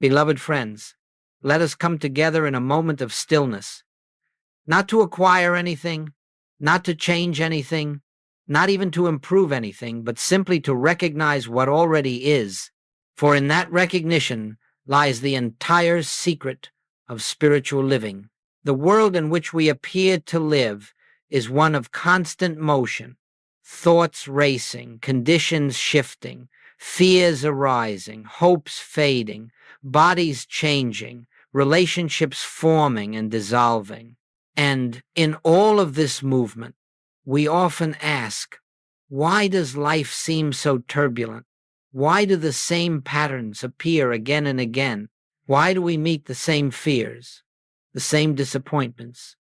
Beloved friends, let us come together in a moment of stillness, not to acquire anything, not to change anything, not even to improve anything, but simply to recognize what already is, for in that recognition lies the entire secret of spiritual living. The world in which we appear to live is one of constant motion, thoughts racing, conditions shifting, fears arising, hopes fading, bodies changing, relationships forming and dissolving. And in all of this movement, we often ask, why does life seem so turbulent? Why do the same patterns appear again and again? Why do we meet the same fears, the same disappointments,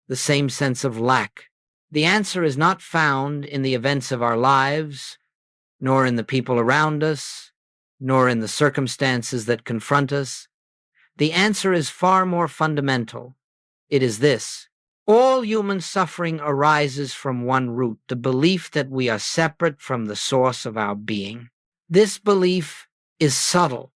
the same sense of lack? The answer is not found in the events of our lives, nor in the people around us, nor in the circumstances that confront us. The answer is far more fundamental. It is this: all human suffering arises from one root, the belief that we are separate from the source of our being. This belief is subtle.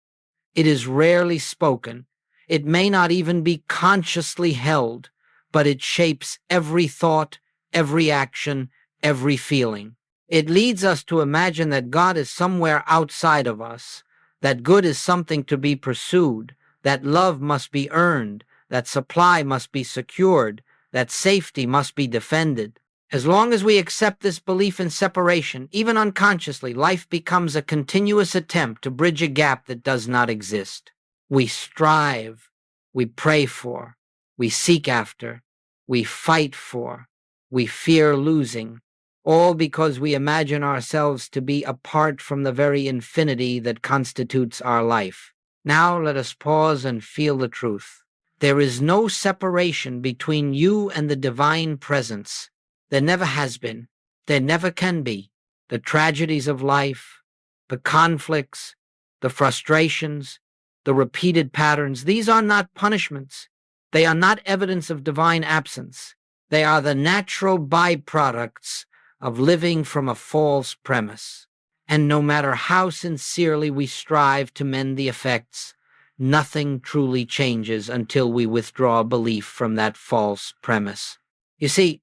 It is rarely spoken. It may not even be consciously held, but it shapes every thought, every action, every feeling. It leads us to imagine that God is somewhere outside of us, that good is something to be pursued, that love must be earned, that supply must be secured, that safety must be defended. As long as we accept this belief in separation, even unconsciously, life becomes a continuous attempt to bridge a gap that does not exist. We strive, we pray for, we seek after, we fight for, we fear losing, all because we imagine ourselves to be apart from the very infinity that constitutes our life. Now let us pause and feel the truth. There is no separation between you and the divine presence. There never has been. There never can be. The tragedies of life, the conflicts, the frustrations, the repeated patterns, these are not punishments. They are not evidence of divine absence. They are the natural byproducts of living from a false premise. And no matter how sincerely we strive to mend the effects, nothing truly changes until we withdraw belief from that false premise. You see,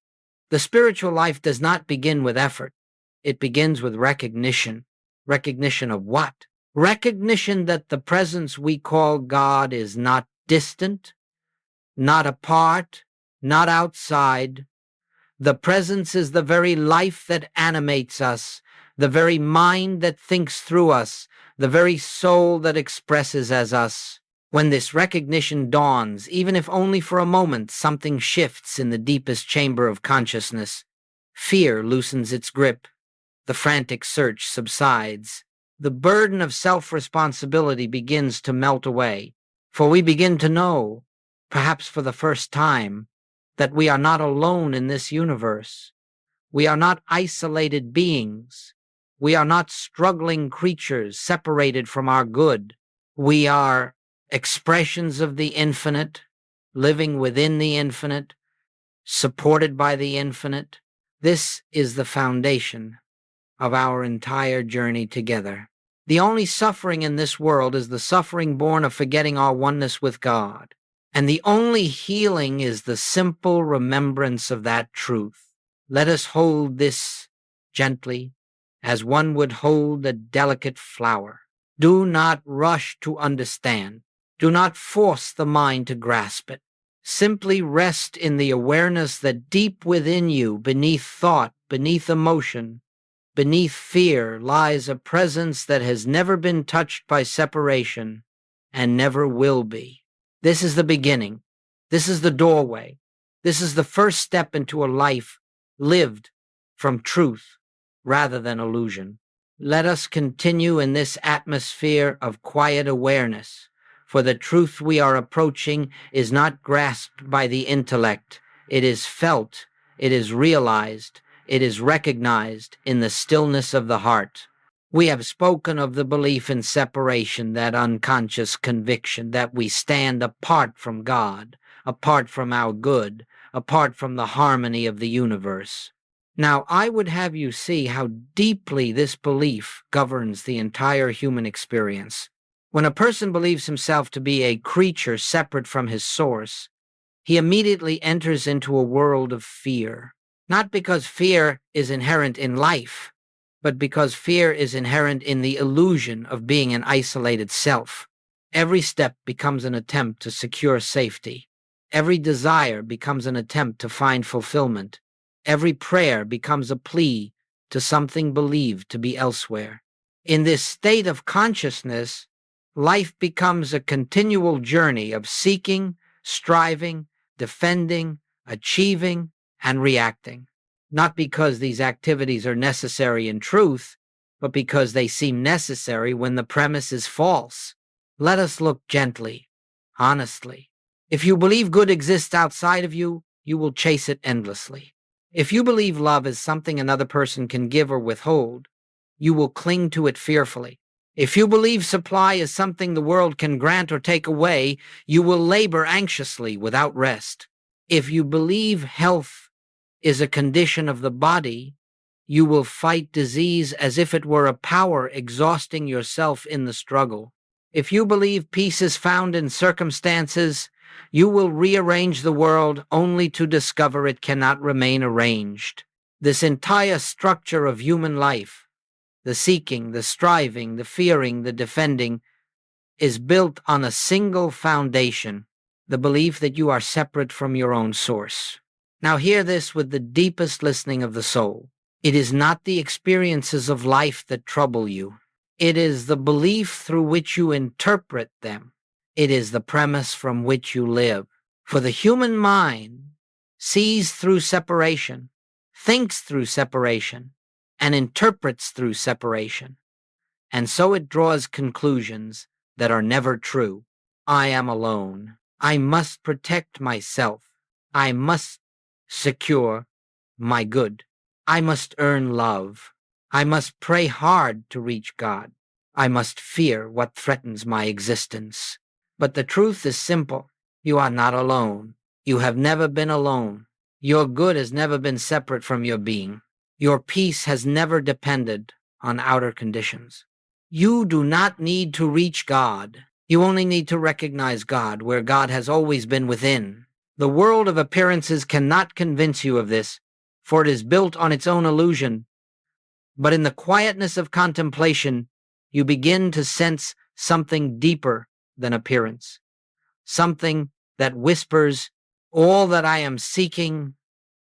the spiritual life does not begin with effort. It begins with recognition. Recognition of what? Recognition that the presence we call God is not distant, not apart, not outside. The presence is the very life that animates us, the very mind that thinks through us, the very soul that expresses as us. When this recognition dawns, even if only for a moment, something shifts in the deepest chamber of consciousness. Fear loosens its grip. The frantic search subsides. The burden of self-responsibility begins to melt away, for we begin to know, perhaps for the first time, that we are not alone in this universe. We are not isolated beings. We are not struggling creatures separated from our good. We are expressions of the infinite, living within the infinite, supported by the infinite. This is the foundation of our entire journey together. The only suffering in this world is the suffering born of forgetting our oneness with God. And the only healing is the simple remembrance of that truth. Let us hold this gently, as one would hold a delicate flower. Do not rush to understand. Do not force the mind to grasp it. Simply rest in the awareness that deep within you, beneath thought, beneath emotion, beneath fear, lies a presence that has never been touched by separation and never will be. This is the beginning. This is the doorway. This is the first step into a life lived from truth rather than illusion. Let us continue in this atmosphere of quiet awareness, for the truth we are approaching is not grasped by the intellect. It is felt, it is realized, it is recognized in the stillness of the heart. We have spoken of the belief in separation, that unconscious conviction that we stand apart from God, apart from our good, apart from the harmony of the universe. Now, I would have you see how deeply this belief governs the entire human experience. When a person believes himself to be a creature separate from his source, he immediately enters into a world of fear. Not because fear is inherent in life, but because fear is inherent in the illusion of being an isolated self. Every step becomes an attempt to secure safety. Every desire becomes an attempt to find fulfillment. Every prayer becomes a plea to something believed to be elsewhere. In this state of consciousness, life becomes a continual journey of seeking, striving, defending, achieving, and reacting. Not because these activities are necessary in truth, but because they seem necessary when the premise is false. Let us look gently, honestly. If you believe good exists outside of you, you will chase it endlessly. If you believe love is something another person can give or withhold, you will cling to it fearfully. If you believe supply is something the world can grant or take away, you will labor anxiously without rest. If you believe health is a condition of the body, you will fight disease as if it were a power, exhausting yourself in the struggle. If you believe peace is found in circumstances, you will rearrange the world only to discover it cannot remain arranged. This entire structure of human life, the seeking, the striving, the fearing, the defending, is built on a single foundation, the belief that you are separate from your own source. Now hear this with the deepest listening of the soul. It is not the experiences of life that trouble you. It is the belief through which you interpret them. It is the premise from which you live. For the human mind sees through separation, thinks through separation, and interprets through separation. And so it draws conclusions that are never true. I am alone. I must protect myself. I must secure my good. I must earn love. I must pray hard to reach God. I must fear what threatens my existence. But the truth is simple. You are not alone. You have never been alone. Your good has never been separate from your being. Your peace has never depended on outer conditions. You do not need to reach God. You only need to recognize God where God has always been within. The world of appearances cannot convince you of this, for it is built on its own illusion. But in the quietness of contemplation, you begin to sense something deeper than appearance, something that whispers, all that I am seeking,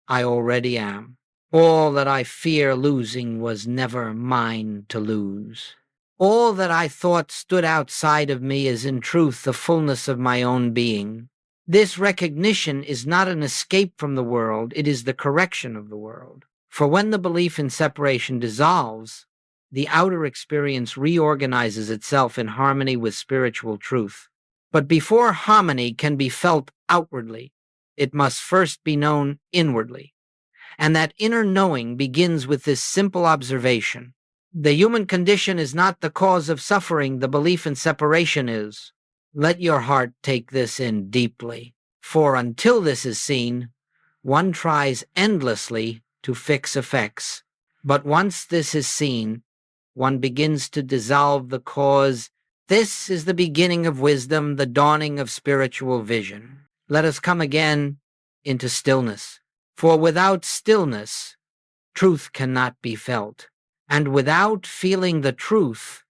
I already am. All that I fear losing was never mine to lose. All that I thought stood outside of me is in truth the fullness of my own being. This recognition is not an escape from the world, it is the correction of the world. For when the belief in separation dissolves, the outer experience reorganizes itself in harmony with spiritual truth. But before harmony can be felt outwardly, it must first be known inwardly. And that inner knowing begins with this simple observation. The human condition is not the cause of suffering, the belief in separation is. Let your heart take this in deeply, for until this is seen, one tries endlessly to fix effects. But once this is seen, one begins to dissolve the cause. This is the beginning of wisdom, the dawning of spiritual vision. Let us come again into stillness. For without stillness, truth cannot be felt. And without feeling the truth,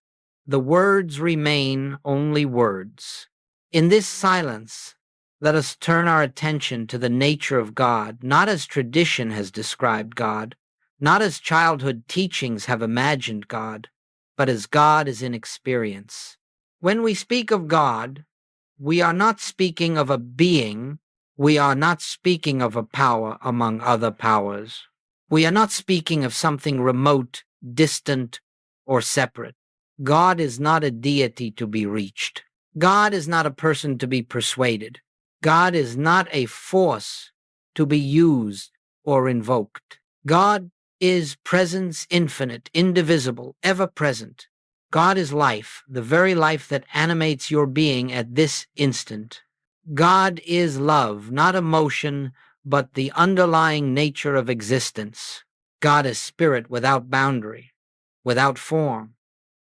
the words remain only words. In this silence, let us turn our attention to the nature of God, not as tradition has described God, not as childhood teachings have imagined God, but as God is in experience. When we speak of God, we are not speaking of a being. We are not speaking of a power among other powers. We are not speaking of something remote, distant, or separate. God is not a deity to be reached. God is not a person to be persuaded. God is not a force to be used or invoked. God is presence infinite, indivisible, ever present. God is life, the very life that animates your being at this instant. God is love, not emotion, but the underlying nature of existence. God is spirit without boundary, without form,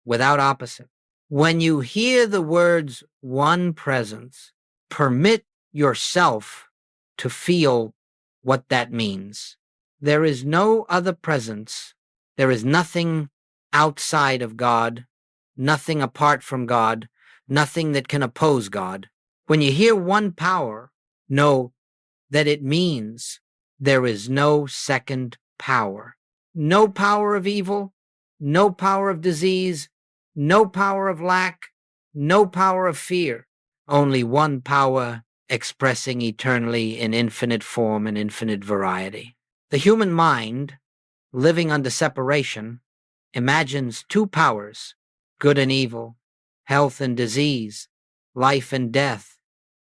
without opposite. When you hear the words one presence, permit yourself to feel what that means. There is no other presence. There is nothing outside of God, nothing apart from God, nothing that can oppose God. When you hear one power, know that it means there is no second power. No power of evil, no power of disease, no power of lack, no power of fear. Only one power expressing eternally in infinite form and infinite variety. The human mind, living under separation, imagines two powers, good and evil, health and disease, life and death,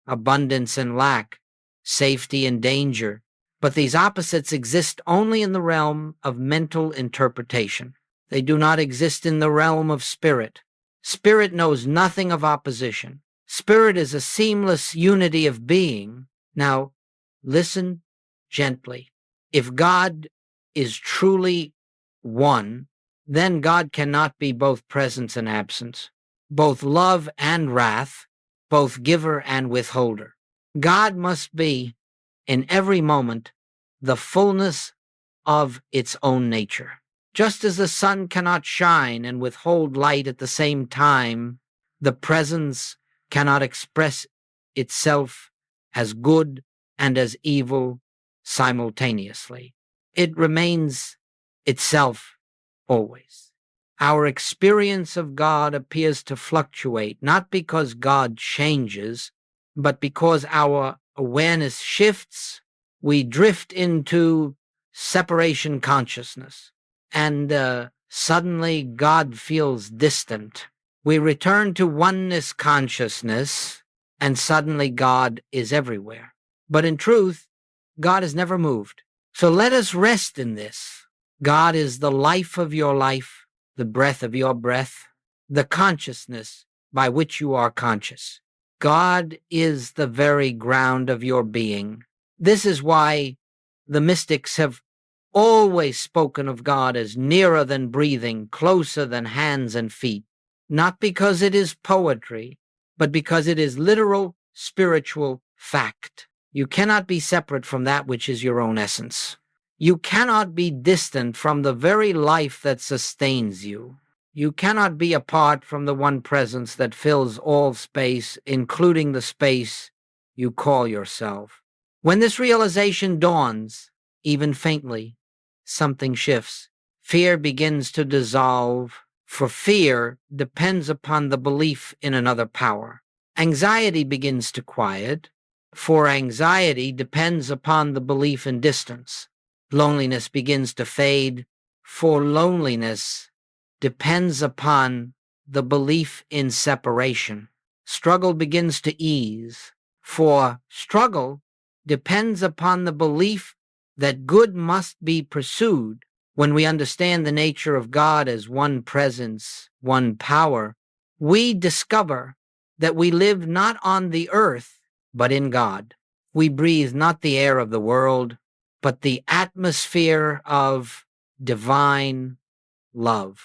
abundance and lack, safety and danger. But these opposites exist only in the realm of mental interpretation. They do not exist in the realm of spirit. Spirit knows nothing of opposition. Spirit is a seamless unity of being. Now, listen gently. If God is truly one, then God cannot be both presence and absence, both love and wrath, both giver and withholder. God must be, in every moment, the fullness of its own nature. Just as the sun cannot shine and withhold light at the same time, the presence cannot express itself as good and as evil simultaneously. It remains itself always. Our experience of God appears to fluctuate, not because God changes, but because our awareness shifts. We drift into separation consciousness, and suddenly God feels distant. We return to oneness consciousness, and suddenly God is everywhere. But in truth, God has never moved. So let us rest in this. God is the life of your life, the breath of your breath, the consciousness by which you are conscious. God is the very ground of your being. This is why the mystics have always spoken of God as nearer than breathing, closer than hands and feet, not because it is poetry, but because it is literal spiritual fact. You cannot be separate from that which is your own essence. You cannot be distant from the very life that sustains you. You cannot be apart from the one presence that fills all space, including the space you call yourself. When this realization dawns, even faintly, something shifts. Fear begins to dissolve, for fear depends upon the belief in another power. Anxiety begins to quiet, for anxiety depends upon the belief in distance. Loneliness begins to fade, for loneliness depends upon the belief in separation. Struggle begins to ease, for struggle depends upon the belief that good must be pursued. When we understand the nature of God as one presence, one power, we discover that we live not on the earth, but in God. We breathe not the air of the world, but the atmosphere of divine love.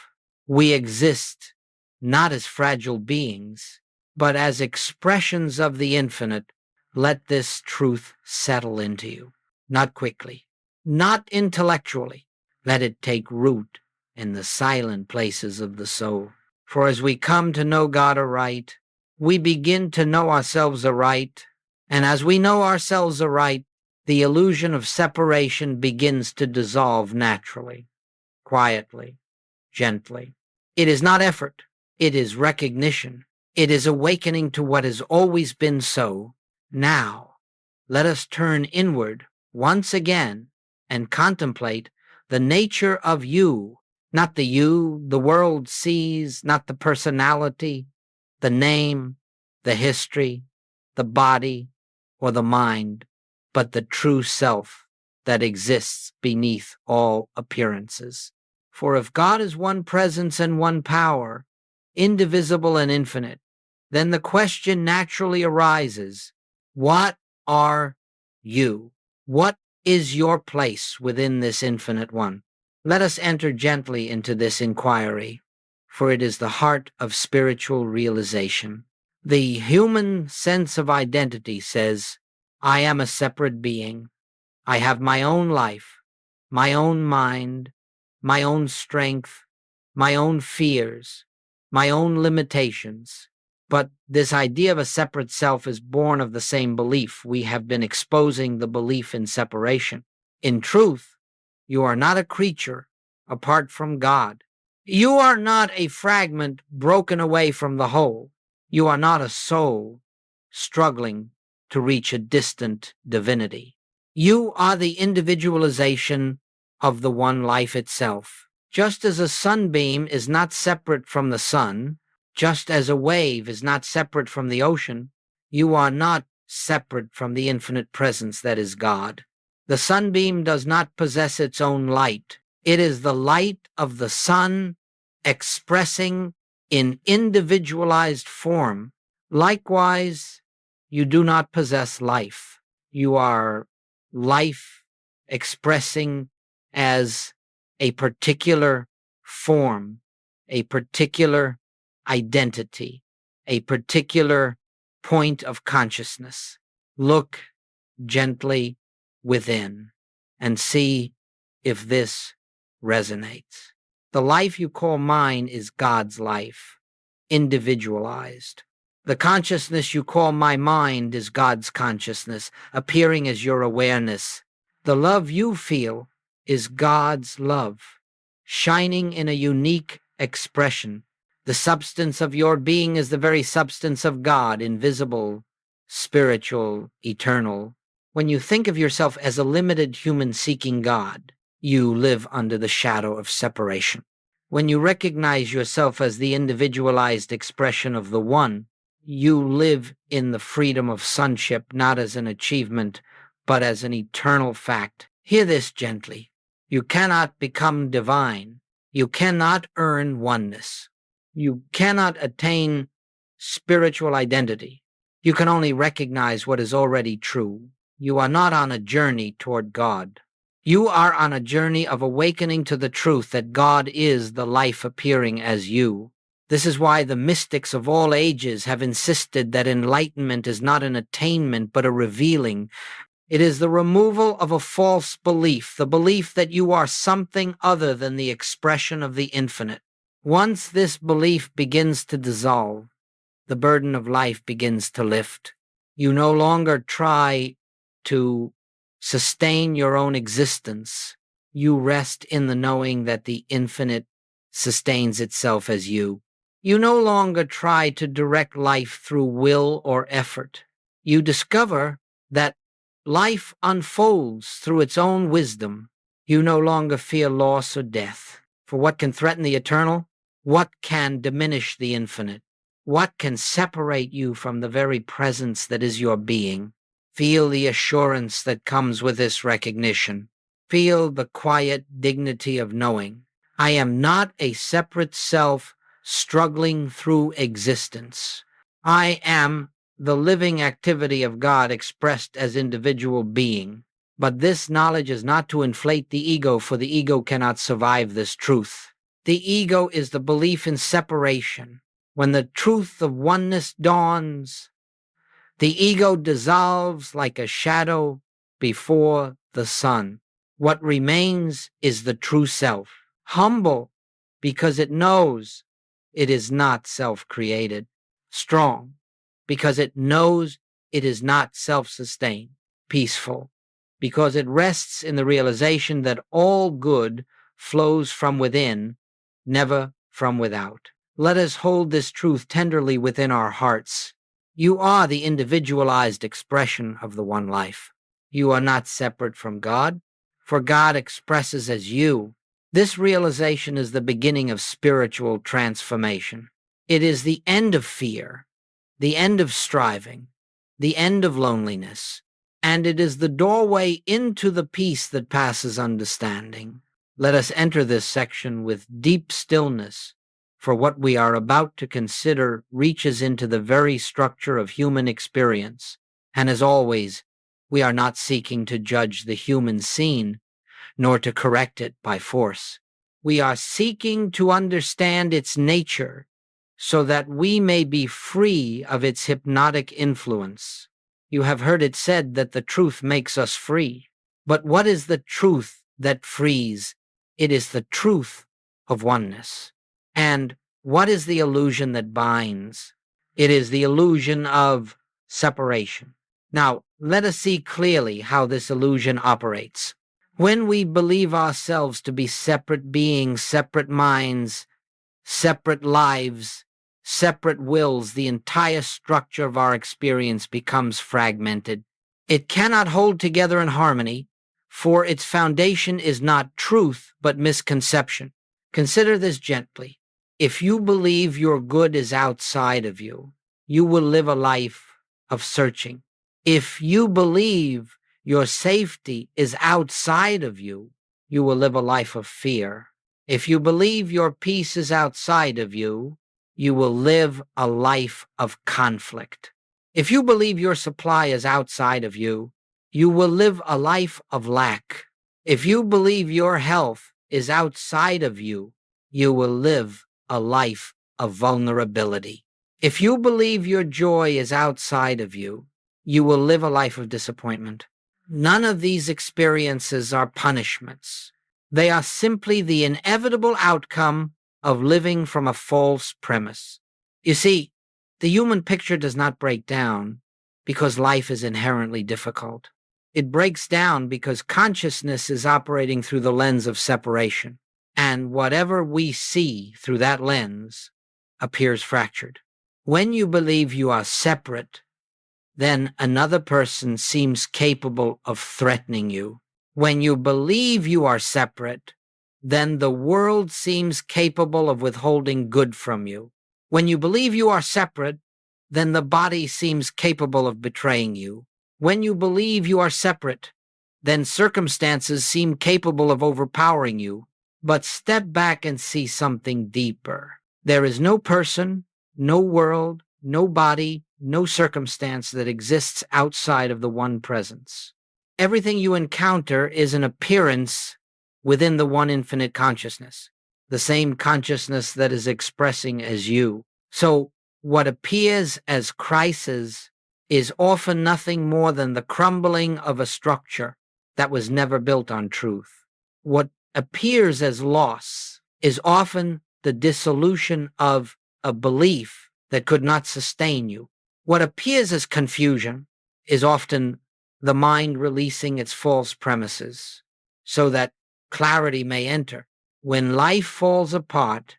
We exist not as fragile beings, but as expressions of the infinite. Let this truth settle into you. Not quickly, not intellectually. Let it take root in the silent places of the soul. For as we come to know God aright, we begin to know ourselves aright, and as we know ourselves aright, the illusion of separation begins to dissolve naturally, quietly, gently. It is not effort, it is recognition. It is awakening to what has always been so. Now, let us turn inward once again and contemplate the nature of you, not the you the world sees, not the personality, the name, the history, the body, or the mind, but the true self that exists beneath all appearances. For if God is one presence and one power, indivisible and infinite, then the question naturally arises, what are you? What is your place within this infinite one? Let us enter gently into this inquiry. for it is the heart of spiritual realization. The human sense of identity says, I am a separate being. I have my own life, my own mind, my own strength, my own fears, my own limitations. But this idea of a separate self is born of the same belief. We have been exposing the belief in separation. In truth, you are not a creature apart from God. You are not a fragment broken away from the whole. You are not a soul struggling to reach a distant divinity. You are the individualization of the one life itself. Just as a sunbeam is not separate from the sun, just as a wave is not separate from the ocean, you are not separate from the infinite presence that is God. The sunbeam does not possess its own light. It is the light of the sun expressing in individualized form. Likewise, you do not possess life. You are life expressing as a particular form, a particular identity, a particular point of consciousness. Look gently within and see if this resonates. The life you call mine is God's life, individualized. The consciousness you call my mind is God's consciousness, appearing as your awareness. The love you feel is God's love, shining in a unique expression. The substance of your being is the very substance of God, invisible, spiritual, eternal. When you think of yourself as a limited human seeking God, you live under the shadow of separation. When you recognize yourself as the individualized expression of the One, you live in the freedom of sonship, not as an achievement, but as an eternal fact. Hear this gently. You cannot become divine. You cannot earn oneness. You cannot attain spiritual identity. You can only recognize what is already true. You are not on a journey toward God. You are on a journey of awakening to the truth that God is the life appearing as you. This is why the mystics of all ages have insisted that enlightenment is not an attainment but a revealing. It is the removal of a false belief, the belief that you are something other than the expression of the infinite. Once this belief begins to dissolve, the burden of life begins to lift. You no longer try to sustain your own existence. You rest in the knowing that the infinite sustains itself as you. You no longer try to direct life through will or effort. You discover that life unfolds through its own wisdom. You no longer fear loss or death. For what can threaten the eternal? What can diminish the infinite? What can separate you from the very presence that is your being? Feel the assurance that comes with this recognition. Feel the quiet dignity of knowing. I am not a separate self struggling through existence. I am the living activity of God expressed as individual being. But this knowledge is not to inflate the ego, for the ego cannot survive this truth. The ego is the belief in separation. When the truth of oneness dawns, the ego dissolves like a shadow before the sun. What remains is the true self, humble because it knows it is not self-created, strong because it knows it is not self-sustained, peaceful because it rests in the realization that all good flows from within, never from without. Let us hold this truth tenderly within our hearts. You are the individualized expression of the one life. You are not separate from God, for God expresses as you. This realization is the beginning of spiritual transformation. It is the end of fear, the end of striving, the end of loneliness, and it is the doorway into the peace that passes understanding. Let us enter this section with deep stillness, for what we are about to consider reaches into the very structure of human experience. And as always, we are not seeking to judge the human scene, nor to correct it by force. We are seeking to understand its nature so that we may be free of its hypnotic influence. You have heard it said that the truth makes us free. But what is the truth that frees? It is the truth of oneness. And what is the illusion that binds? It is the illusion of separation. Now, let us see clearly how this illusion operates. When we believe ourselves to be separate beings, separate minds, separate lives, separate wills, the entire structure of our experience becomes fragmented. It cannot hold together in harmony, for its foundation is not truth, but misconception. Consider this gently. If you believe your good is outside of you, you will live a life of searching. If you believe your safety is outside of you, you will live a life of fear. If you believe your peace is outside of you, you will live a life of conflict. If you believe your supply is outside of you, you will live a life of lack. If you believe your health is outside of you, you will live a life of vulnerability. If you believe your joy is outside of you, you will live a life of disappointment. None of these experiences are punishments. They are simply the inevitable outcome of living from a false premise. You see, the human picture does not break down because life is inherently difficult. It breaks down because consciousness is operating through the lens of separation, and whatever we see through that lens appears fractured. When you believe you are separate, then another person seems capable of threatening you. When you believe you are separate, then the world seems capable of withholding good from you. When you believe you are separate, then the body seems capable of betraying you. When you believe you are separate, then circumstances seem capable of overpowering you. But step back and see something deeper. There is no person, no world, no body, no circumstance that exists outside of the one presence. Everything you encounter is an appearance within the one infinite consciousness, the same consciousness that is expressing as you. So what appears as crisis is often nothing more than the crumbling of a structure that was never built on truth. What appears as loss is often the dissolution of a belief that could not sustain you. What appears as confusion is often the mind releasing its false premises so that clarity may enter. When life falls apart,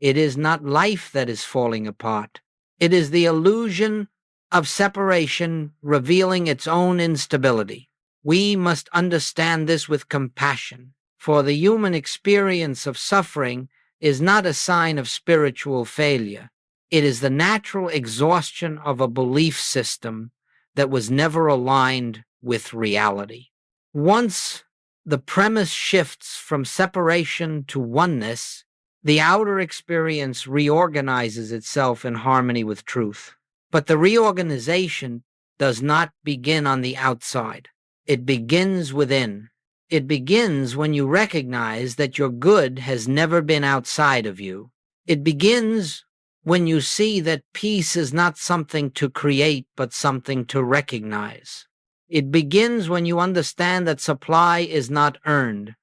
it is not life that is falling apart. It is the illusion of separation revealing its own instability. We must understand this with compassion, for the human experience of suffering is not a sign of spiritual failure. It is the natural exhaustion of a belief system that was never aligned with reality. Once the premise shifts from separation to oneness, the outer experience reorganizes itself in harmony with truth. But the reorganization does not begin on the outside. It begins within. It begins when you recognize that your good has never been outside of you. It begins when you see that peace is not something to create, but something to recognize. It begins when you understand that supply is not earned,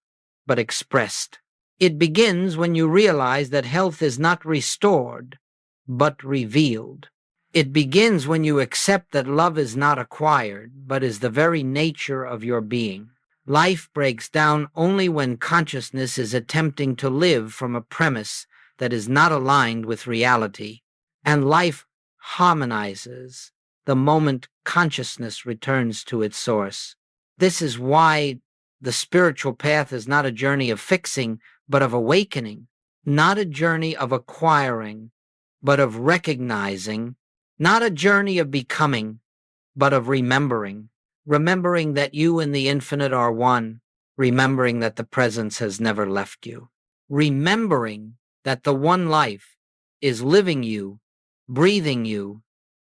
but expressed. It begins when you realize that health is not restored, but revealed. It begins when you accept that love is not acquired, but is the very nature of your being. Life breaks down only when consciousness is attempting to live from a premise that is not aligned with reality, and life harmonizes the moment consciousness returns to its source. This is why the spiritual path is not a journey of fixing, but of awakening, not a journey of acquiring, but of recognizing, not a journey of becoming, but of remembering that you and the infinite are one, remembering that the presence has never left you, remembering that the one life is living you, breathing you,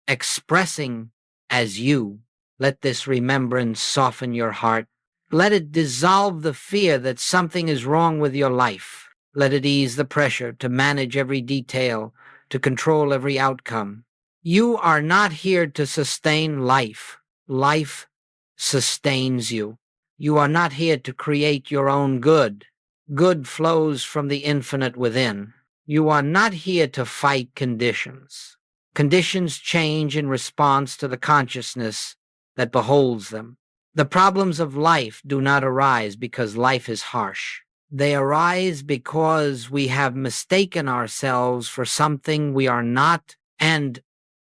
expressing as you. Let this remembrance soften your heart. Let it dissolve the fear that something is wrong with your life. Let it ease the pressure to manage every detail, to control every outcome. You are not here to sustain life. Life sustains you. You are not here to create your own good. Good flows from the infinite within. You are not here to fight conditions. Conditions change in response to the consciousness that beholds them. The problems of life do not arise because life is harsh. They arise because we have mistaken ourselves for something we are not, and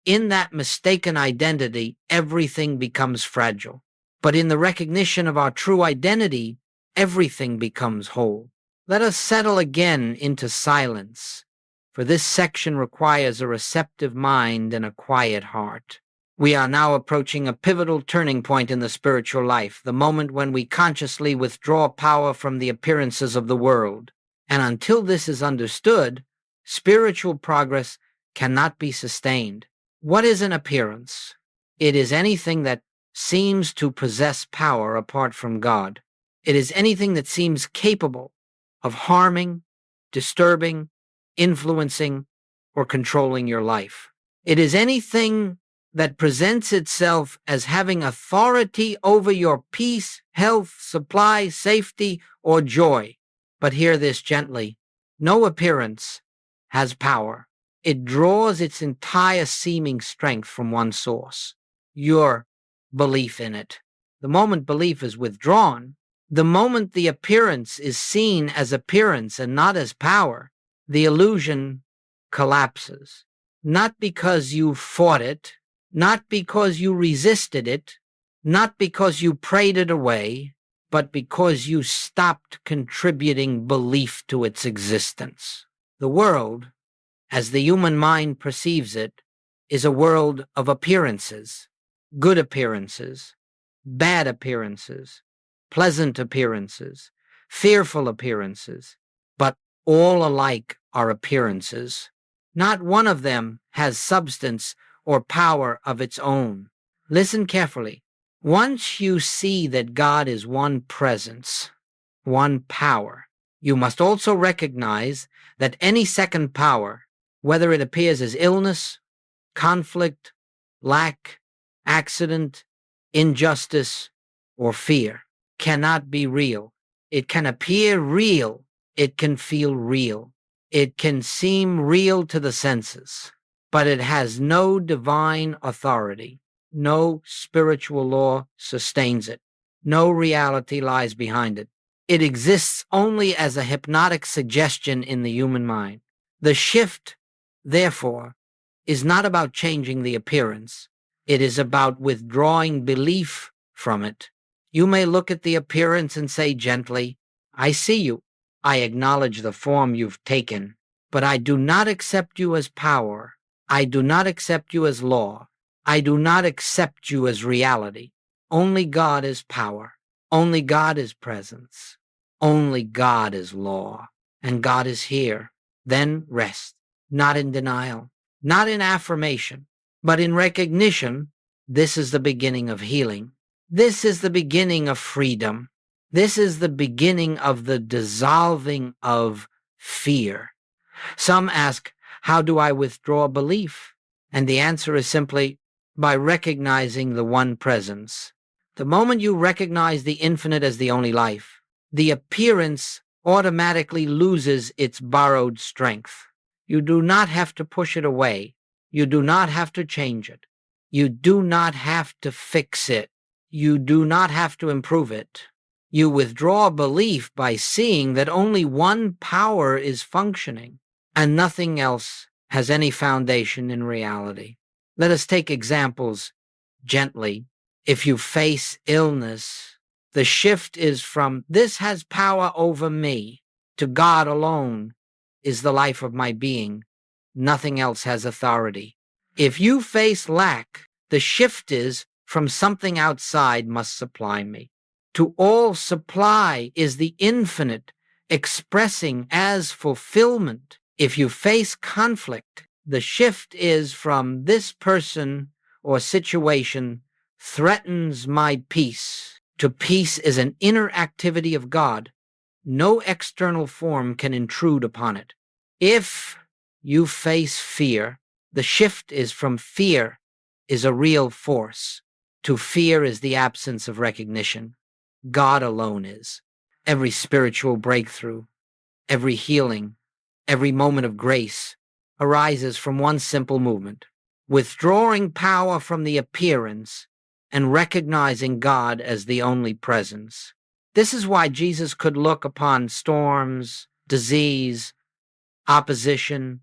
in that mistaken identity, everything becomes fragile. But in the recognition of our true identity, everything becomes whole. Let us settle again into silence, for this section requires a receptive mind and a quiet heart. We are now approaching a pivotal turning point in the spiritual life, the moment when we consciously withdraw power from the appearances of the world. And until this is understood, spiritual progress cannot be sustained. What is an appearance? It is anything that seems to possess power apart from God. It is anything that seems capable of harming, disturbing, influencing, or controlling your life. It is anything that presents itself as having authority over your peace, health, supply, safety, or joy. But hear this gently. No appearance has power. It draws its entire seeming strength from one source: your belief in it. The moment belief is withdrawn, the moment the appearance is seen as appearance and not as power, the illusion collapses. Not because you fought it, not because you resisted it, not because you prayed it away, but because you stopped contributing belief to its existence. The world, as the human mind perceives it, is a world of appearances, good appearances, bad appearances, pleasant appearances, fearful appearances, but all alike are appearances. Not one of them has substance or power of its own. Listen carefully. Once you see that God is one presence, one power, you must also recognize that any second power, whether it appears as illness, conflict, lack, accident, injustice, or fear, cannot be real. It can appear real. It can feel real. It can seem real to the senses, but it has no divine authority. No spiritual law sustains it. No reality lies behind it. It exists only as a hypnotic suggestion in the human mind. The shift, therefore, is not about changing the appearance. It is about withdrawing belief from it. You may look at the appearance and say gently, "I see you. I acknowledge the form you've taken, but I do not accept you as power. I do not accept you as law. I do not accept you as reality. Only God is power. Only God is presence. Only God is law. And God is here." Then rest, not in denial, not in affirmation, but in recognition. This is the beginning of healing. This is the beginning of freedom. This is the beginning of the dissolving of fear. Some ask, how do I withdraw belief? And the answer is simply by recognizing the one presence. The moment you recognize the infinite as the only life, the appearance automatically loses its borrowed strength. You do not have to push it away. You do not have to change it. You do not have to fix it. You do not have to improve it. You withdraw belief by seeing that only one power is functioning and nothing else has any foundation in reality. Let us take examples gently. If you face illness, the shift is from "this has power over me" to "God alone is the life of my being. Nothing else has authority." If you face lack, the shift is from "something outside must supply me" to "all supply is the infinite expressing as fulfillment." If you face conflict, the shift is from "this person or situation threatens my peace" to "peace is an inner activity of God, No external form can intrude upon it. If you face fear, the shift is from fear is a real force to fear is the absence of recognition. God alone is. Every spiritual breakthrough, every healing, every moment of grace arises from one simple movement, withdrawing power from the appearance and recognizing God as the only presence. This is why Jesus could look upon storms, disease, opposition,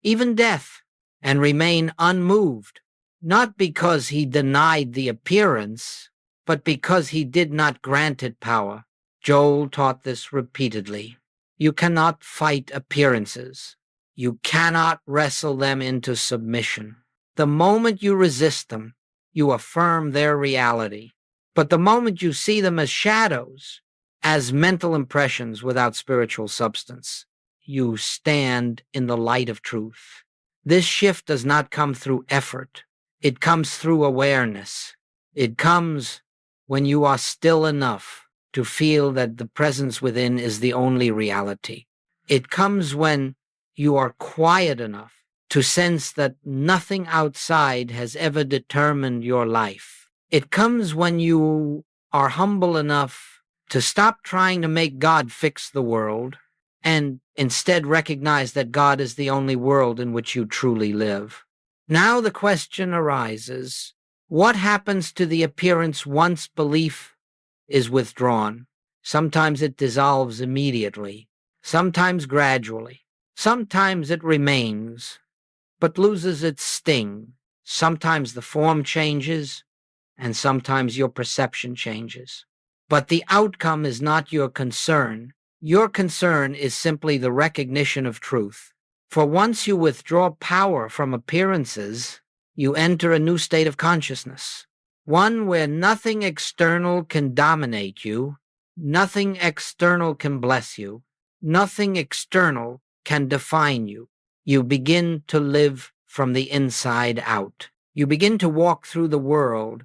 even death, and remain unmoved, not because he denied the appearance, but because he did not grant it power. Joel taught this repeatedly. You cannot fight appearances. You cannot wrestle them into submission. The moment you resist them, you affirm their reality. But the moment you see them as shadows, as mental impressions without spiritual substance, you stand in the light of truth. This shift does not come through effort. It comes through awareness. It comes when you are still enough to feel that the presence within is the only reality. It comes when you are quiet enough to sense that nothing outside has ever determined your life. It comes when you are humble enough to stop trying to make God fix the world and instead recognize that God is the only world in which you truly live. Now the question arises, what happens to the appearance once belief is withdrawn? Sometimes it dissolves immediately, sometimes gradually, sometimes it remains, but loses its sting. Sometimes the form changes, and sometimes your perception changes. But the outcome is not your concern. Your concern is simply the recognition of truth. For once you withdraw power from appearances, you enter a new state of consciousness, one where nothing external can dominate you, nothing external can bless you, nothing external can define you. You begin to live from the inside out. You begin to walk through the world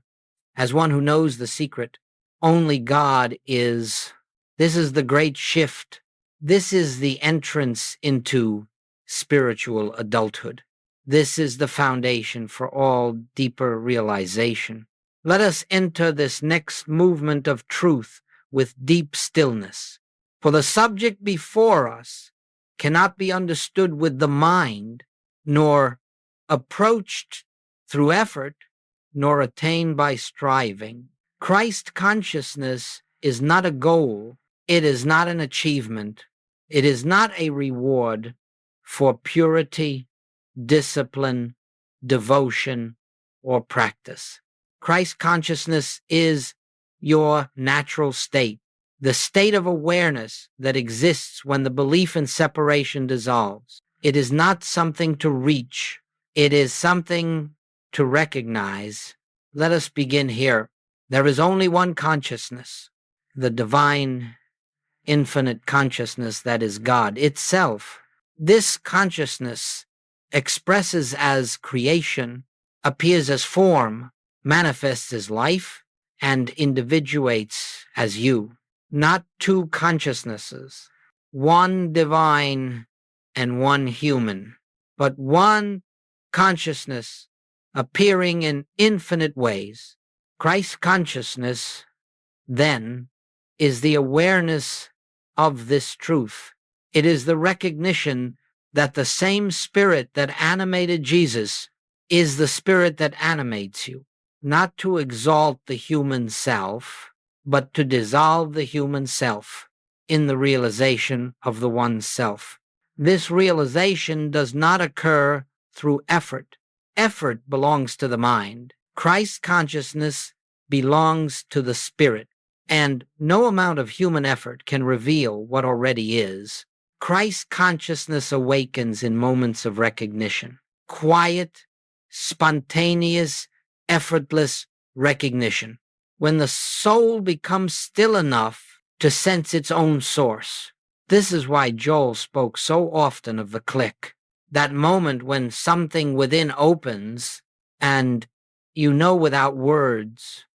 as one who knows the secret. Only God is. This is the great shift. This is the entrance into spiritual adulthood. This is the foundation for all deeper realization. Let us enter this next movement of truth with deep stillness. For the subject before us cannot be understood with the mind, nor approached through effort, nor attained by striving. Christ consciousness is not a goal. It is not an achievement. It is not a reward for purity, discipline, devotion, or practice. Christ consciousness is your natural state, the state of awareness that exists when the belief in separation dissolves. It is not something to reach. It is something to recognize. Let us begin here. There is only one consciousness, the divine, infinite consciousness that is God itself. This consciousness expresses as creation, appears as form, manifests as life, and individuates as you. Not two consciousnesses, one divine and one human, but one consciousness appearing in infinite ways. Christ consciousness, then, is the awareness of this truth. It is the recognition that the same spirit that animated Jesus is the spirit that animates you, not to exalt the human self, but to dissolve the human self in the realization of the one self. This realization does not occur through effort. Effort belongs to the mind. Christ's consciousness belongs to the spirit, and no amount of human effort can reveal what already is. Christ's consciousness awakens in moments of recognition. Quiet, spontaneous, effortless recognition. When the soul becomes still enough to sense its own source. This is why Joel spoke so often of the click. That moment when something within opens and you know without words,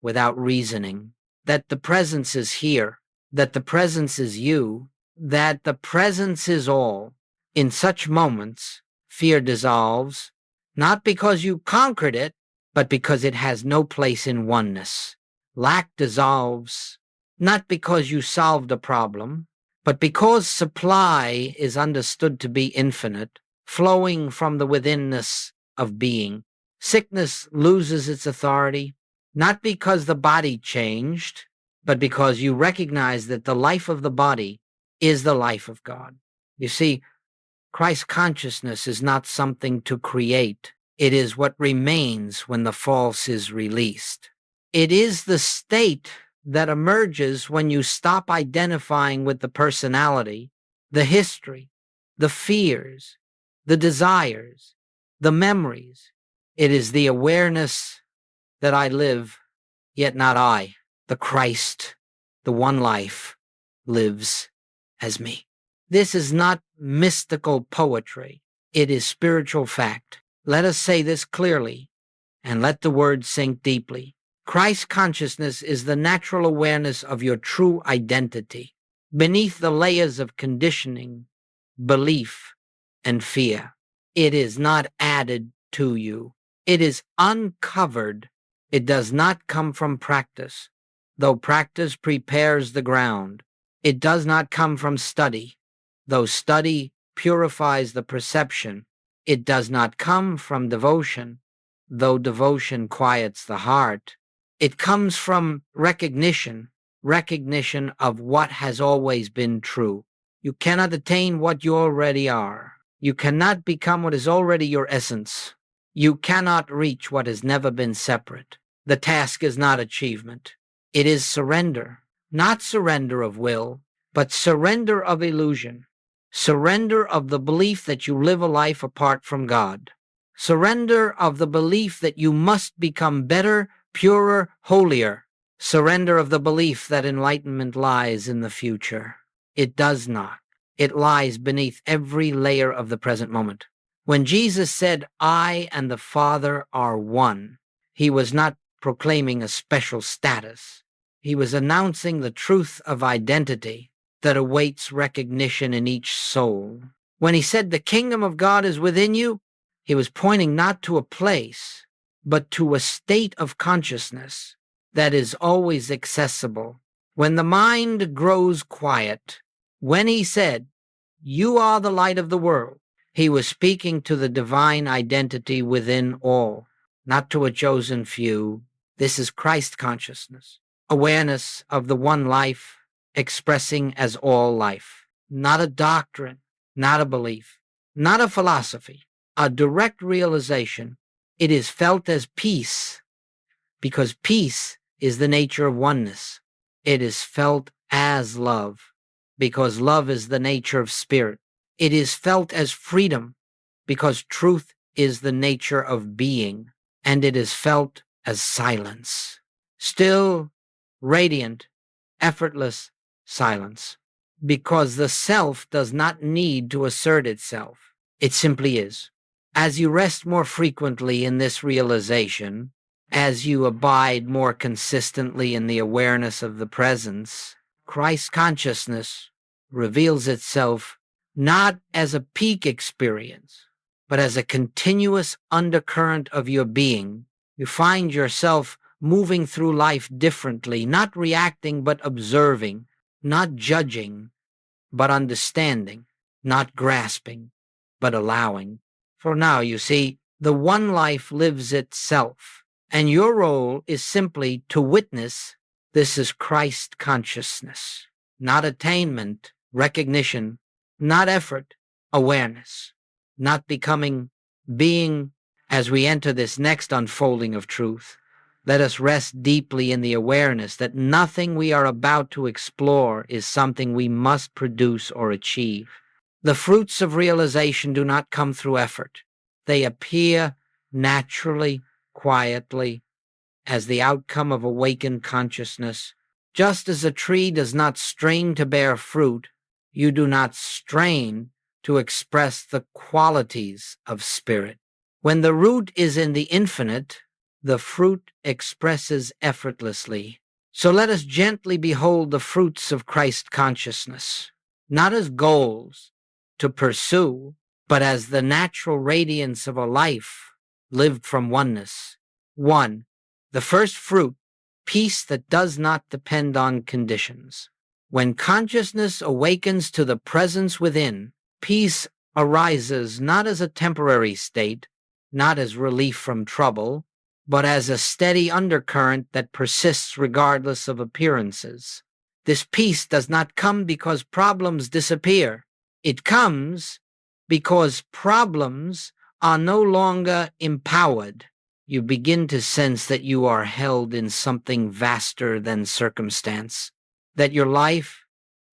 without reasoning, that the presence is here. that the presence is you, that the presence is all. In such moments, fear dissolves, not because you conquered it, but because it has no place in oneness. Lack dissolves, not because you solved a problem, but because supply is understood to be infinite, flowing from the withinness of being. Sickness loses its authority, not because the body changed, but because you recognize that the life of the body is the life of God. You see, Christ consciousness is not something to create. It is what remains when the false is released. It is the state that emerges when you stop identifying with the personality, the history, the fears, the desires, the memories. It is the awareness that I live, yet not I. The Christ, the one life, lives as me. This is not mystical poetry. It is spiritual fact. Let us say this clearly, and let the words sink deeply. Christ consciousness is the natural awareness of your true identity, beneath the layers of conditioning, belief, and fear. It is not added to you. It is uncovered. It does not come from practice, though practice prepares the ground. It does not come from study, though study purifies the perception. It does not come from devotion, though devotion quiets the heart. It comes from recognition of what has always been true. You cannot attain what you already are. You cannot become what is already your essence. You cannot reach what has never been separate. The task is not achievement. It is surrender, not surrender of will, but surrender of illusion. Surrender of the belief that you live a life apart from God. Surrender of the belief that you must become better, purer, holier. Surrender of the belief that enlightenment lies in the future. It does not. It lies beneath every layer of the present moment. When Jesus said, "I and the Father are one," he was not proclaiming a special status. He was announcing the truth of identity that awaits recognition in each soul. When he said, "The kingdom of God is within you," he was pointing not to a place, but to a state of consciousness that is always accessible. When the mind grows quiet, when he said, "You are the light of the world," he was speaking to the divine identity within all, not to a chosen few. This is Christ consciousness, awareness of the one life expressing as all life, not a doctrine, not a belief, not a philosophy, a direct realization. It is felt as peace, because peace is the nature of oneness. It is felt as love, because love is the nature of spirit. It is felt as freedom, because truth is the nature of being, and it is felt as silence. Still, radiant, effortless silence, because the self does not need to assert itself. It simply is. As you rest more frequently in this realization, as you abide more consistently in the awareness of the presence, Christ consciousness reveals itself not as a peak experience, but as a continuous undercurrent of your being. You find yourself moving through life differently, not reacting but observing, not judging but understanding, not grasping but allowing. For now, you see, the one life lives itself, and your role is simply to witness. This is Christ consciousness, not attainment, recognition, not effort, awareness, not becoming, being. As we enter this next unfolding of truth, let us rest deeply in the awareness that nothing we are about to explore is something we must produce or achieve. The fruits of realization do not come through effort. They appear naturally, quietly, as the outcome of awakened consciousness. Just as a tree does not strain to bear fruit, you do not strain to express the qualities of spirit. When the root is in the infinite, the fruit expresses effortlessly. So let us gently behold the fruits of Christ consciousness, not as goals to pursue, but as the natural radiance of a life lived from oneness. 1. The first fruit, peace that does not depend on conditions. When consciousness awakens to the presence within, peace arises not as a temporary state, not as relief from trouble, but as a steady undercurrent that persists regardless of appearances. This peace does not come because problems disappear. It comes because problems are no longer empowered. You begin to sense that you are held in something vaster than circumstance, that your life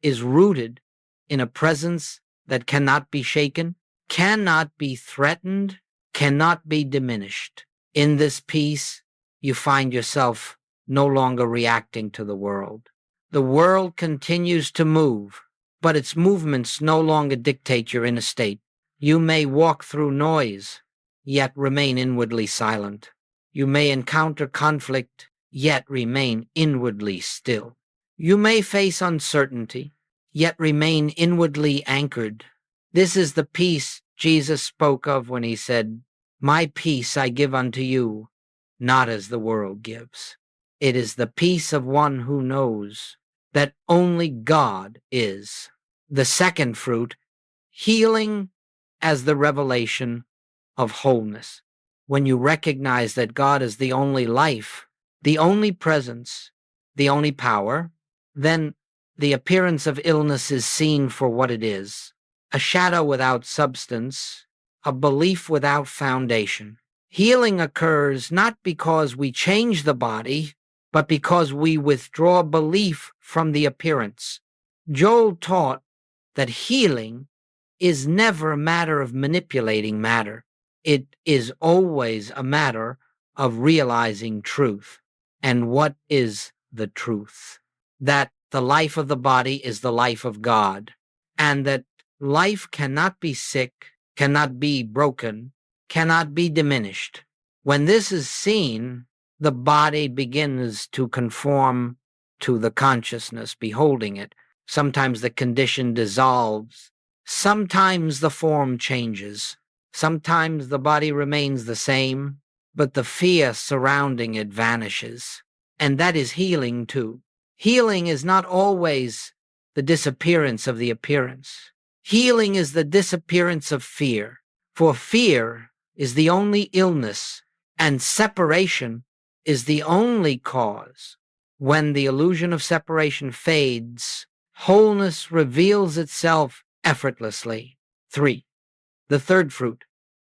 is rooted in a presence that cannot be shaken, cannot be threatened, cannot be diminished. In this peace, you find yourself no longer reacting to the world. The world continues to move, but its movements no longer dictate your inner state. You may walk through noise, yet remain inwardly silent. You may encounter conflict, yet remain inwardly still. You may face uncertainty, yet remain inwardly anchored. This is the peace Jesus spoke of when he said, "My peace I give unto you, not as the world gives." It is the peace of one who knows that only God is. The second fruit, healing as the revelation of wholeness. When you recognize that God is the only life, the only presence, the only power, then the appearance of illness is seen for what it is, a shadow without substance, a belief without foundation. Healing occurs not because we change the body, but because we withdraw belief from the appearance. Joel taught that healing is never a matter of manipulating matter. It is always a matter of realizing truth. And what is the truth? That the life of the body is the life of God, and that life cannot be sick, cannot be broken, cannot be diminished. When this is seen, the body begins to conform to the consciousness beholding it. Sometimes the condition dissolves. Sometimes the form changes. Sometimes the body remains the same, but the fear surrounding it vanishes. And that is healing too. Healing is not always the disappearance of the appearance. Healing is the disappearance of fear, for fear is the only illness, and separation is the only cause. When the illusion of separation fades, wholeness reveals itself effortlessly. 3. The third fruit,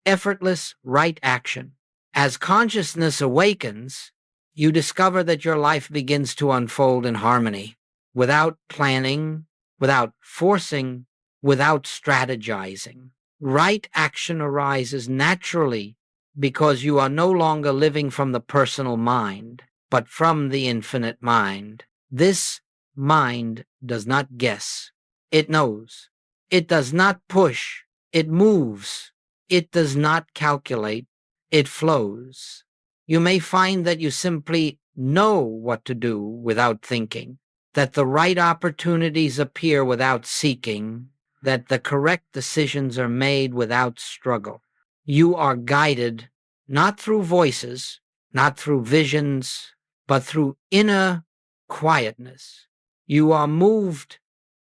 effortless right action. As consciousness awakens, you discover that your life begins to unfold in harmony, without planning, without forcing, without strategizing. Right action arises naturally because you are no longer living from the personal mind, but from the infinite mind. This mind does not guess. It knows. It does not push. It moves. It does not calculate. It flows. You may find that you simply know what to do without thinking, that the right opportunities appear without seeking, that the correct decisions are made without struggle. You are guided not through voices, not through visions, but through inner quietness. You are moved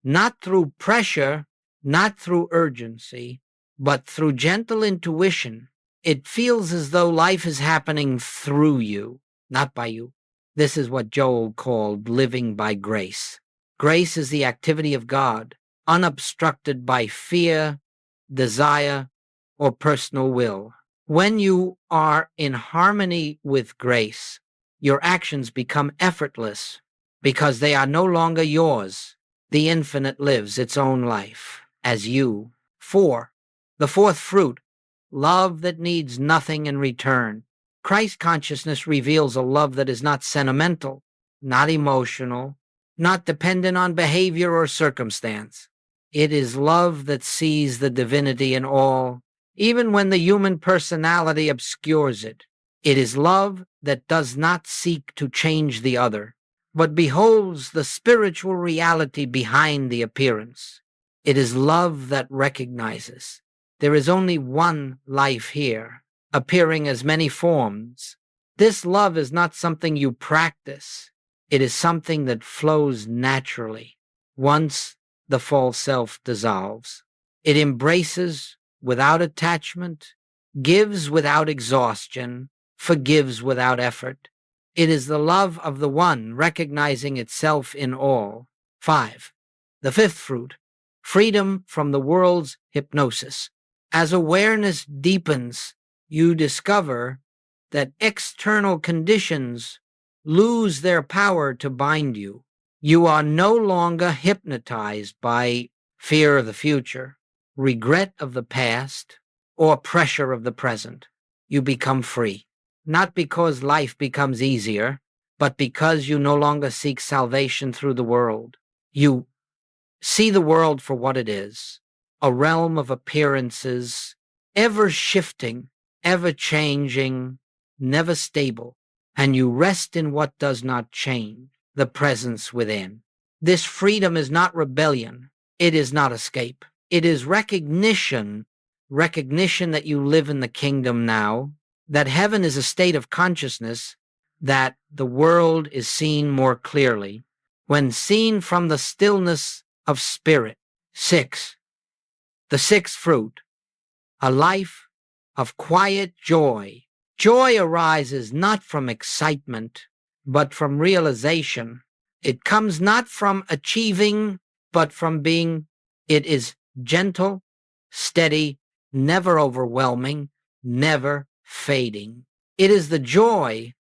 not through pressure, not through urgency, but through gentle intuition. It feels as though life is happening through you, not by you. This is what Joel called living by grace. Grace is the activity of God, unobstructed by fear, desire, or personal will. When you are in harmony with grace, your actions become effortless because they are no longer yours. The infinite lives its own life as you. 4. The fourth fruit, love that needs nothing in return. Christ consciousness reveals a love that is not sentimental, not emotional, not dependent on behavior or circumstance. It is love that sees the divinity in all, even when the human personality obscures it. It is love that does not seek to change the other, but beholds the spiritual reality behind the appearance. It is love that recognizes there is only one life here, appearing as many forms. This love is not something you practice. It is something that flows naturally once the false self dissolves. It embraces without attachment, gives without exhaustion, forgives without effort. It is the love of the one recognizing itself in all. 5. The fifth fruit, freedom from the world's hypnosis. As awareness deepens, you discover that external conditions lose their power to bind you. You are no longer hypnotized by fear of the future, regret of the past, or pressure of the present. You become free, not because life becomes easier, but because you no longer seek salvation through the world. You see the world for what it is, a realm of appearances, ever shifting, ever changing, never stable, and you rest in what does not change, the presence within. This freedom is not rebellion. It is not escape. It is recognition that you live in the kingdom now, that heaven is a state of consciousness, that the world is seen more clearly when seen from the stillness of spirit. 6. The sixth fruit, a life of quiet joy. Joy arises not from excitement, but from realization. It comes not from achieving, but from being. It is gentle, steady, never overwhelming, never fading. It is the joy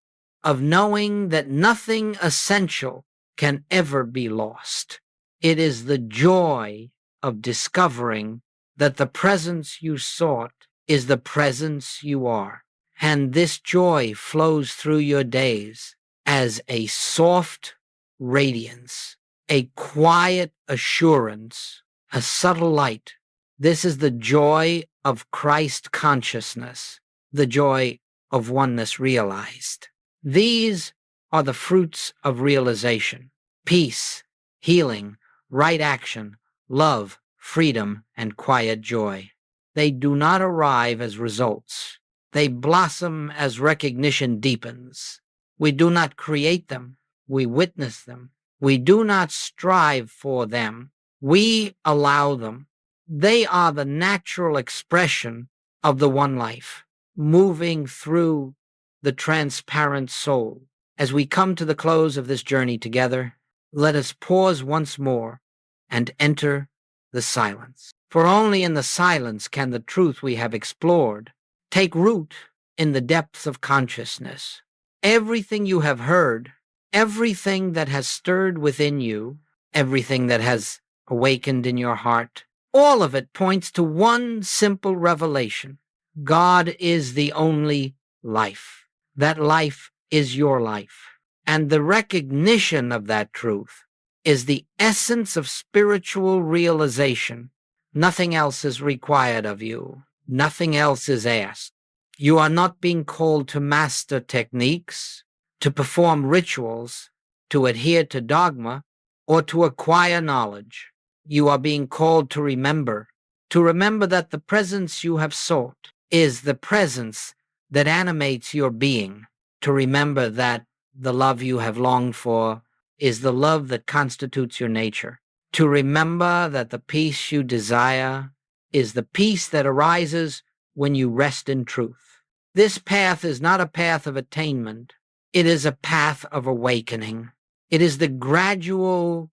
of knowing that nothing essential can ever be lost. It is the joy of discovering that the presence you sought is the presence you are. And this joy flows through your days as a soft radiance, a quiet assurance, a subtle light. This is the joy of Christ consciousness, the joy of oneness realized. These are the fruits of realization: peace, healing, right action, love, freedom, and quiet joy. They do not arrive as results. They blossom as recognition deepens. We do not create them. We witness them. We do not strive for them. We allow them. They are the natural expression of the one life, moving through the transparent soul. As we come to the close of this journey together, let us pause once more and enter the silence. For only in the silence can the truth we have explored take root in the depths of consciousness. Everything you have heard, everything that has stirred within you, everything that has awakened in your heart, all of it points to one simple revelation: God is the only life. That life is your life. And the recognition of that truth is the essence of spiritual realization. Nothing else is required of you. Nothing else is asked. You are not being called to master techniques, to perform rituals, to adhere to dogma, or to acquire knowledge. You are being called to remember that the presence you have sought is the presence that animates your being, to remember that the love you have longed for is the love that constitutes your nature, to remember that the peace you desire is the peace that arises when you rest in truth. This path is not a path of attainment. It is a path of awakening. It is the gradual,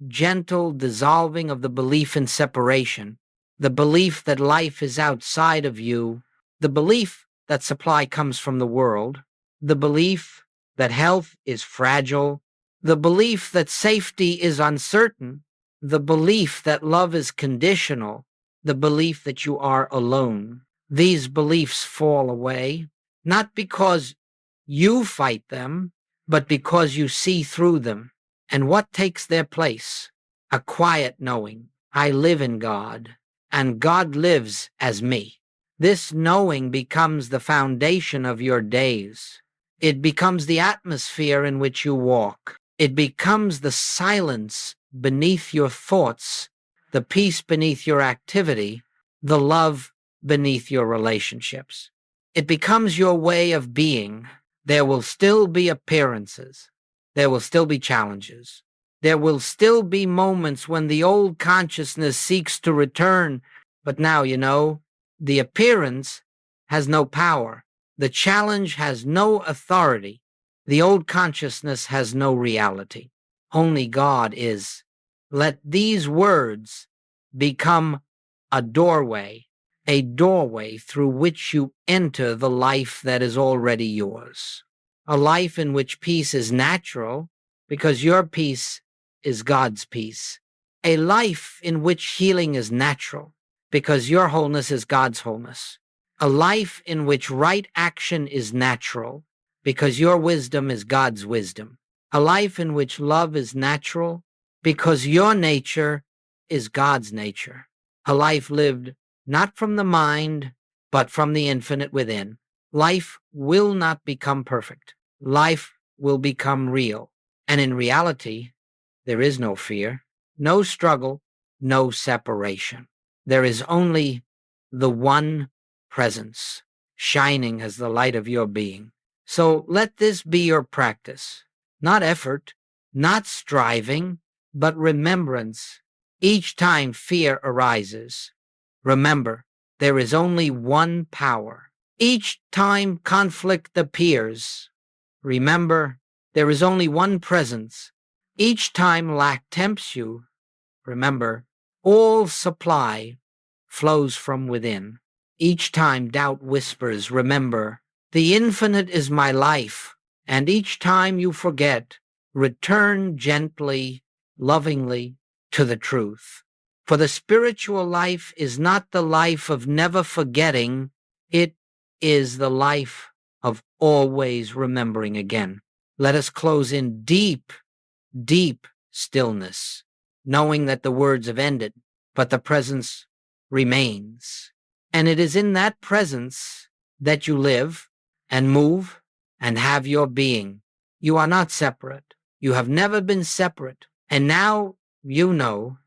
gentle dissolving of the belief in separation, the belief that life is outside of you, the belief that supply comes from the world, the belief that health is fragile, the belief that safety is uncertain, the belief that love is conditional, the belief that you are alone. These beliefs fall away, not because you fight them, but because you see through them. And what takes their place? A quiet knowing: I live in God, and God lives as me. This knowing becomes the foundation of your days. It becomes the atmosphere in which you walk. It becomes the silence beneath your thoughts, the peace beneath your activity, the love beneath your relationships. It becomes your way of being. There will still be appearances. There will still be challenges. There will still be moments when the old consciousness seeks to return. But now, the appearance has no power. The challenge has no authority. The old consciousness has no reality. Only God is. Let these words become a doorway through which you enter the life that is already yours. A life in which peace is natural because your peace is God's peace. A life in which healing is natural because your wholeness is God's wholeness. A life in which right action is natural because your wisdom is God's wisdom. A life in which love is natural because your nature is God's nature. A life lived not from the mind, but from the infinite within. Life will not become perfect. Life will become real. And in reality, there is no fear, no struggle, no separation. There is only the one presence, shining as the light of your being. So let this be your practice, not effort, not striving, but remembrance. Each time fear arises, remember, there is only one power. Each time conflict appears, remember, there is only one presence. Each time lack tempts you, remember, all supply flows from within. Each time doubt whispers, remember, the infinite is my life. And each time you forget, return gently, lovingly to the truth. For the spiritual life is not the life of never forgetting, it is the life of always remembering again. Let us close in deep, deep stillness, knowing that the words have ended, but the presence remains. And it is in that presence that you live and move and have your being. You are not separate. You have never been separate. And now you know